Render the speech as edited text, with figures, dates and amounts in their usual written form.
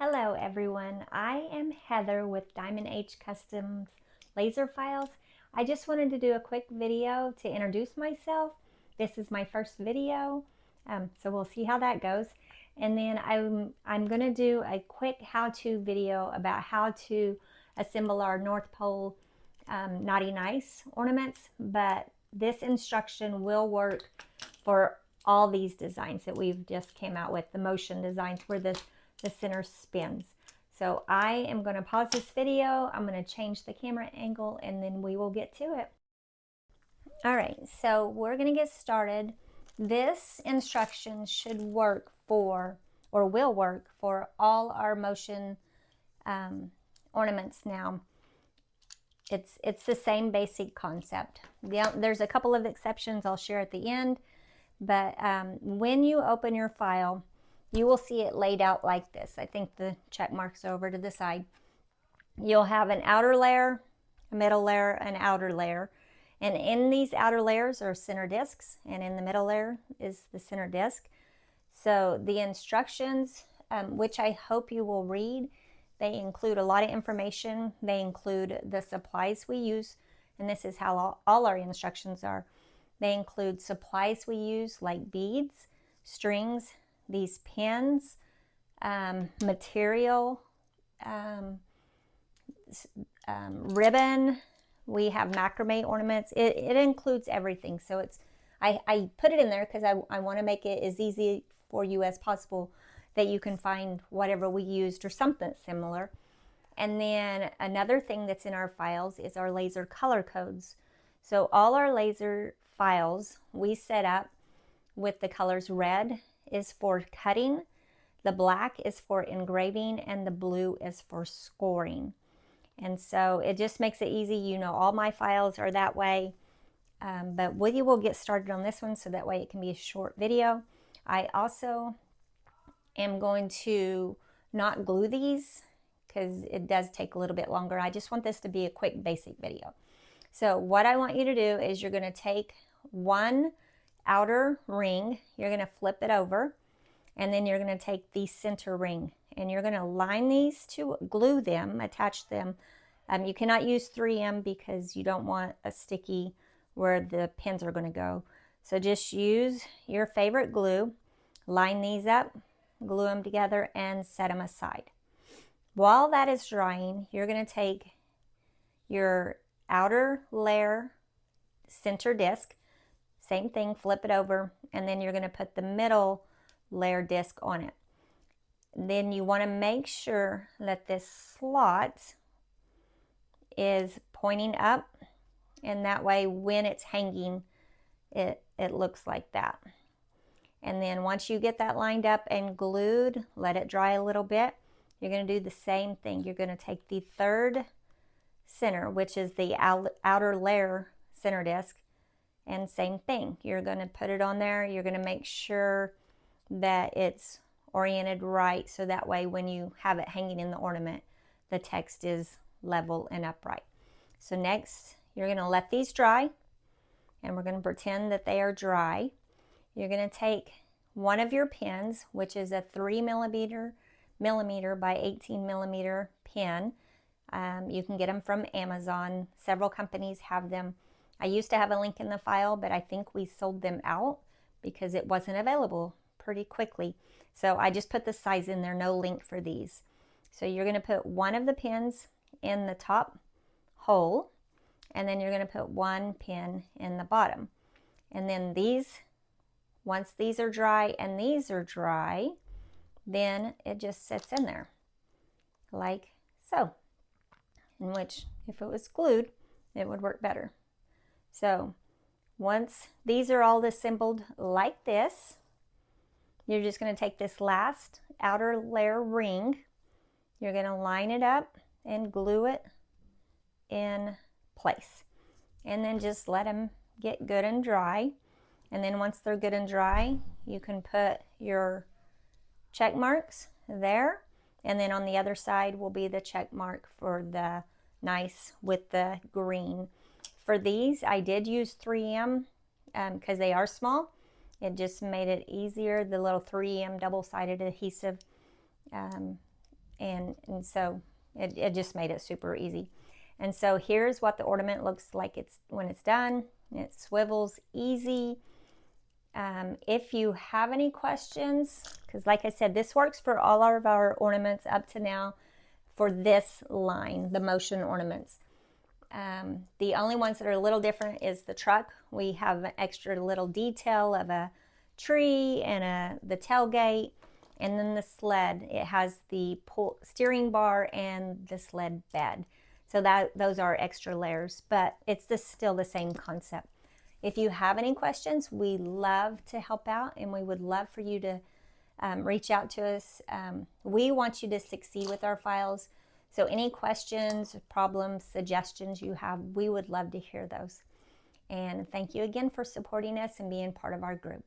Hello everyone, I am Heather with Diamond H Customs Laser Files. I just wanted to do a quick video to introduce myself. This is my first video, so we'll see how that goes. And then I'm going to do a quick how-to video about how to assemble our North Pole Naughty Nice ornaments, but this instruction will work for all these designs that we've just came out with, the motion designs where the center spins. So I am going to pause this video, I'm going to change the camera angle, and then we will get to it. All right, so we're going to get started. This instruction should work for, or will work for, all our motion ornaments now. It's the same basic concept. There's a couple of exceptions I'll share at the end, but when you open your file, you will see it laid out like this. I think the check mark's over to the side. You'll have an outer layer, a middle layer, an outer layer. And in these outer layers are center discs, and in the middle layer is the center disc. So the instructions, which I hope you will read, they include a lot of information. They include the supplies we use, and this is how all our instructions are. They include supplies we use like beads, strings, these pins, material, ribbon. We have macrame ornaments. It includes everything. So I put it in there because I want to make it as easy for you as possible that you can find whatever we used or something similar. And then another thing that's in our files is our laser color codes. So all our laser files we set up with the colors red is for cutting, the black is for engraving, and the blue is for scoring. And so it just makes it easy. You know, all my files are that way, but we will get started on this one so that way it can be a short video. I also am going to not glue these because it does take a little bit longer. I just want this to be a quick basic video. So what I want you to do is you're going to take one outer ring, you're going to flip it over, and then you're going to take the center ring and you're going to line these to glue them, attach them. You cannot use 3M because you don't want a sticky where the pins are going to go. So just use your favorite glue, line these up, glue them together, and set them aside. While that is drying, you're going to take your outer layer center disc, same thing, flip it over, and then you're going to put the middle layer disc on it. Then you want to make sure that this slot is pointing up, and that way when it's hanging, it looks like that. And then once you get that lined up and glued, let it dry a little bit. You're going to do the same thing. You're going to take the third center, which is the outer layer center disc, and same thing. You're going to put it on there. You're going to make sure that it's oriented right, so that way when you have it hanging in the ornament, the text is level and upright. So next, you're going to let these dry, and we're going to pretend that they are dry. You're going to take one of your pins, which is a 3 millimeter by 18 millimeter pin. You can get them from Amazon. Several companies have them. I used to have a link in the file, but I think we sold them out because it wasn't available pretty quickly. So I just put the size in there, no link for these. So you're going to put one of the pins in the top hole, and then you're going to put one pin in the bottom. And then these, once these are dry and these are dry, then it just sits in there like so, in which if it was glued, it would work better. So once these are all assembled like this, you're just going to take this last outer layer ring, you're going to line it up and glue it in place, and then just let them get good and dry. And then once they're good and dry, you can put your check marks there, and then on the other side will be the check mark for the nice with the green. For these, I did use 3M because they are small. It just made it easier. The little 3M double-sided adhesive And so it just made it super easy. And so here's what the ornament looks like when it's done. It swivels easy. If you have any questions, because like I said, this works for all of our ornaments up to now for this line, the Motion Ornaments. The only ones that are a little different is the truck. We have an extra little detail of a tree and the tailgate, and then the sled. It has the steering bar and the sled bed. So those are extra layers, but it's still the same concept. If you have any questions, we love to help out, and we would love for you to reach out to us. We want you to succeed with our files. So any questions, problems, suggestions you have, we would love to hear those. And thank you again for supporting us and being part of our group.